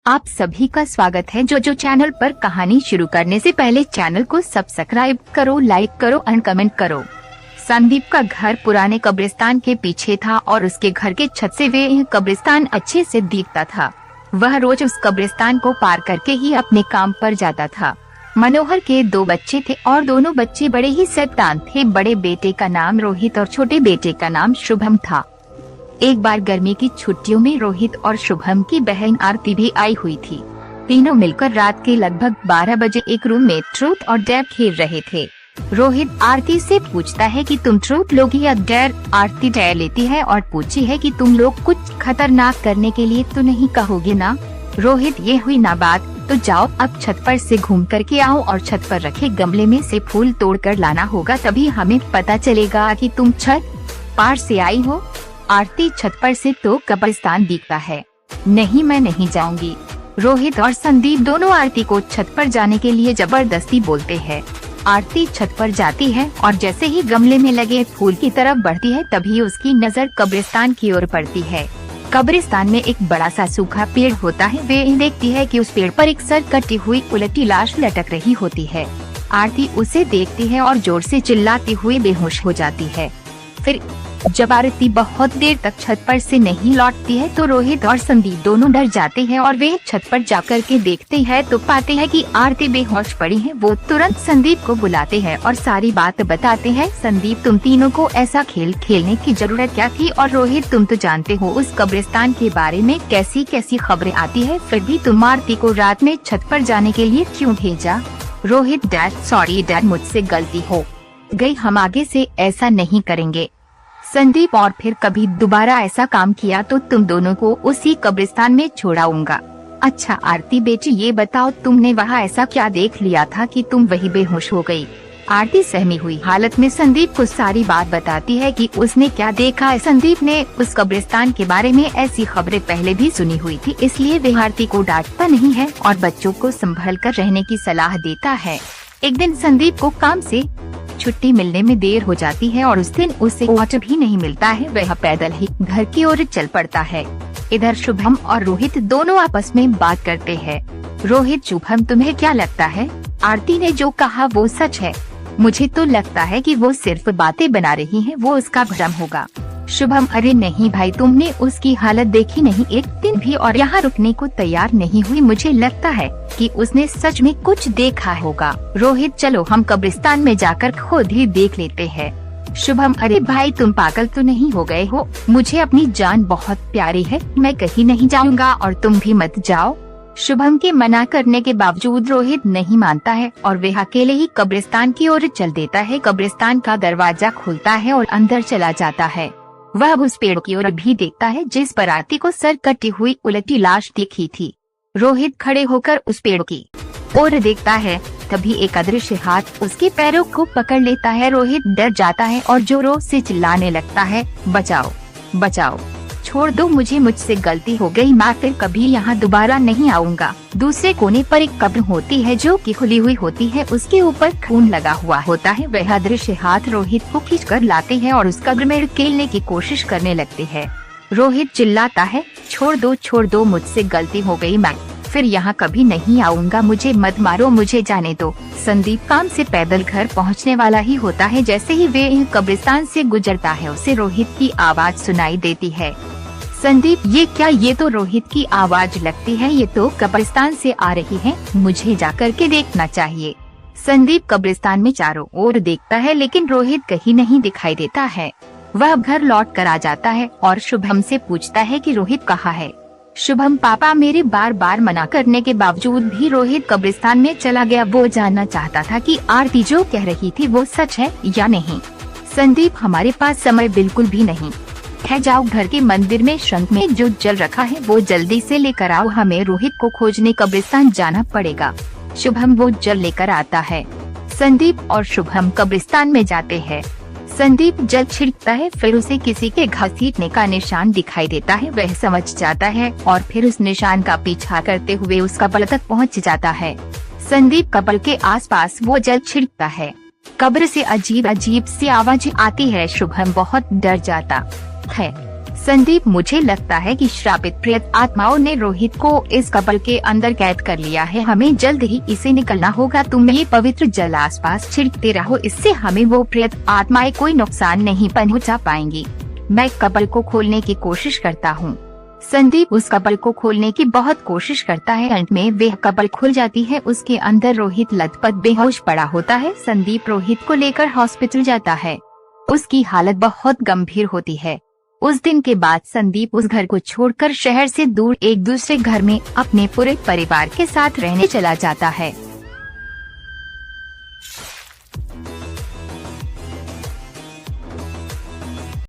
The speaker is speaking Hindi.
आप सभी का स्वागत है जो चैनल पर। कहानी शुरू करने से पहले चैनल को सब्सक्राइब करो, लाइक करो और कमेंट करो। संदीप का घर पुराने कब्रिस्तान के पीछे था और उसके घर के छत से वे कब्रिस्तान अच्छे से दिखता था। वह रोज उस कब्रिस्तान को पार करके ही अपने काम पर जाता था। मनोहर के 2 बच्चे थे और दोनों बच्चे बड़े ही शैतान थे। बड़े बेटे का नाम रोहित और छोटे बेटे का नाम शुभम था। एक बार गर्मी की छुट्टियों में रोहित और शुभम की बहन आरती भी आई हुई थी। तीनों मिलकर रात के लगभग 12 बजे एक रूम में ट्रूथ और डेयर खेल रहे थे। रोहित आरती से पूछता है कि तुम ट्रूथ लोगी या डेयर। आरती डेयर लेती है और पूछती है कि तुम लोग कुछ खतरनाक करने के लिए तो नहीं कहोगे ना। रोहित, ये हुई ना बात, तो जाओ अब छत पर से घूम करके आओ और छत पर रखे गमले में से फूल तोड़ कर लाना होगा, तभी हमें पता चलेगा कि तुम छत पार से आई हो। आरती, छत पर से तो कब्रिस्तान दिखता है। नहीं, मैं नहीं जाऊंगी। रोहित और संदीप दोनों आरती को छत पर जाने के लिए जबरदस्ती बोलते हैं। आरती छत पर जाती है और जैसे ही गमले में लगे फूल की तरफ बढ़ती है तभी उसकी नजर कब्रिस्तान की ओर पड़ती है। कब्रिस्तान में एक बड़ा सा सूखा पेड़ होता है। वे देखती है कि उस पेड़ पर एक सर कटी हुई उलटी लाश लटक रही होती है। आरती उसे देखती है और जोर से चिल्लाती हुई बेहोश हो जाती है। फिर जब आरती बहुत देर तक छत पर से नहीं लौटती है तो रोहित और संदीप दोनों डर जाते हैं और वे छत पर जाकर के देखते हैं तो पाते हैं कि आरती बेहोश पड़ी है। वो तुरंत संदीप को बुलाते हैं और सारी बात बताते हैं। संदीप, तुम तीनों को ऐसा खेल खेलने की जरूरत क्या थी? और रोहित, तुम तो जानते हो उस कब्रिस्तान के बारे में कैसी कैसी खबरें आती है, फिर भी तुम आरती को रात में छत पर जाने के लिए क्यों भेजा? रोहित, डैड, सॉरी डैड, मुझसे गलती हो गई, हम आगे से ऐसा नहीं करेंगे। संदीप, और फिर कभी दोबारा ऐसा काम किया तो तुम दोनों को उसी कब्रिस्तान में छोड़ाऊंगा। अच्छा आरती बेटी, ये बताओ तुमने वहाँ ऐसा क्या देख लिया था कि तुम वही बेहोश हो गई? आरती सहमी हुई हालत में संदीप को सारी बात बताती है कि उसने क्या देखा है। संदीप ने उस कब्रिस्तान के बारे में ऐसी खबरें पहले भी सुनी हुई थी, इसलिए वे आरती को डांटता नहीं है और बच्चों को संभल कर रहने की सलाह देता है। एक दिन संदीप को काम से छुट्टी मिलने में देर हो जाती है और उस दिन उसे ऑटो भी नहीं मिलता है। वह पैदल ही घर की ओर चल पड़ता है। इधर शुभम और रोहित दोनों आपस में बात करते हैं। रोहित, शुभम, तुम्हें क्या लगता है आरती ने जो कहा वो सच है? मुझे तो लगता है कि वो सिर्फ बातें बना रही है, वो उसका भ्रम होगा। शुभम, अरे नहीं भाई, तुमने उसकी हालत देखी नहीं, एक दिन भी और यहाँ रुकने को तैयार नहीं हुई। मुझे लगता है कि उसने सच में कुछ देखा होगा। रोहित, चलो हम कब्रिस्तान में जाकर खुद ही देख लेते हैं। शुभम, अरे भाई तुम पागल तो नहीं हो गए हो? मुझे अपनी जान बहुत प्यारी है, मैं कहीं नहीं जाऊंगा और तुम भी मत जाओ। शुभम के मना करने के बावजूद रोहित नहीं मानता है और वह अकेले ही कब्रिस्तान की ओर चल देता है। कब्रिस्तान का दरवाजा खुलता है और अंदर चला जाता है। वह उस पेड़ की ओर भी देखता है जिस पर आरती को सर कटी हुई उलटी लाश दिखी थी। रोहित खड़े होकर उस पेड़ की ओर देखता है, तभी एक अदृश्य हाथ उसके पैरों को पकड़ लेता है। रोहित डर जाता है और जोरों से चिल्लाने लगता है, बचाओ बचाओ, छोड़ दो मुझे, मुझसे गलती हो गई, मैं फिर कभी यहाँ दोबारा नहीं आऊँगा। दूसरे कोने पर एक कब्र होती है जो कि खुली हुई होती है, उसके ऊपर खून लगा हुआ होता है। वह अदृश्य हाथ रोहित को खींच कर लाते हैं और उस कब्र में धकेलने की कोशिश करने लगते हैं। रोहित चिल्लाता है, छोड़ दो, मुझसे गलती हो गई, मैं फिर यहाँ कभी नहीं आऊँगा, मुझे मत मारो, मुझे जाने दो। संदीप काम से पैदल घर पहुँचने वाला ही होता है। जैसे ही वे कब्रिस्तान से गुजरता है उसे रोहित की आवाज सुनाई देती है। संदीप, ये क्या? ये तो रोहित की आवाज लगती है, ये तो कब्रिस्तान से आ रही है, मुझे जाकर के देखना चाहिए। संदीप कब्रिस्तान में चारों ओर देखता है लेकिन रोहित कहीं नहीं दिखाई देता है। वह घर लौट कर आ जाता है और शुभम से पूछता है कि रोहित कहाँ है? शुभम, पापा मेरे बार बार मना करने के बावजूद भी रोहित कब्रिस्तान में चला गया। वो जानना चाहता था कि आरती जो कह रही थी वो सच है या नहीं। संदीप, हमारे पास समय बिल्कुल भी नहीं है, जाओ घर के मंदिर में शंख में जो जल रखा है वो जल्दी से लेकर आओ, हमें रोहित को खोजने कब्रिस्तान जाना पड़ेगा। शुभम वो जल लेकर आता है। संदीप और शुभम कब्रिस्तान में जाते हैं। संदीप जल छिड़कता है, फिर उसे किसी के घसीटने का निशान दिखाई देता है। वह समझ जाता है और फिर उस निशान का पीछा करते हुए उस कब्र तक पहुंच जाता है। संदीप कब्र के आसपास वो जल छिड़कता है। कब्र से अजीब अजीब सी आवाज आती है। शुभम बहुत डर जाता है। संदीप, मुझे लगता है कि श्रापित प्रेत आत्माओं ने रोहित को इस कब्र के अंदर कैद कर लिया है। हमें जल्द ही इसे निकलना होगा। तुम ये पवित्र जल आसपास छिड़कते रहो, इससे हमें वो प्रेत आत्माएं कोई नुकसान नहीं पहुंचा पाएंगी। मैं कब्र को खोलने की कोशिश करता हूँ। संदीप उस कब्र को खोलने की बहुत कोशिश करता है। अंत में वह कब्र खुल जाती है। उसके अंदर रोहित लथपथ बेहोश पड़ा होता है। संदीप रोहित को लेकर हॉस्पिटल जाता है। उसकी हालत बहुत गंभीर होती है। उस दिन के बाद संदीप उस घर को छोड़कर शहर से दूर एक दूसरे घर में अपने पूरे परिवार के साथ रहने चला जाता है।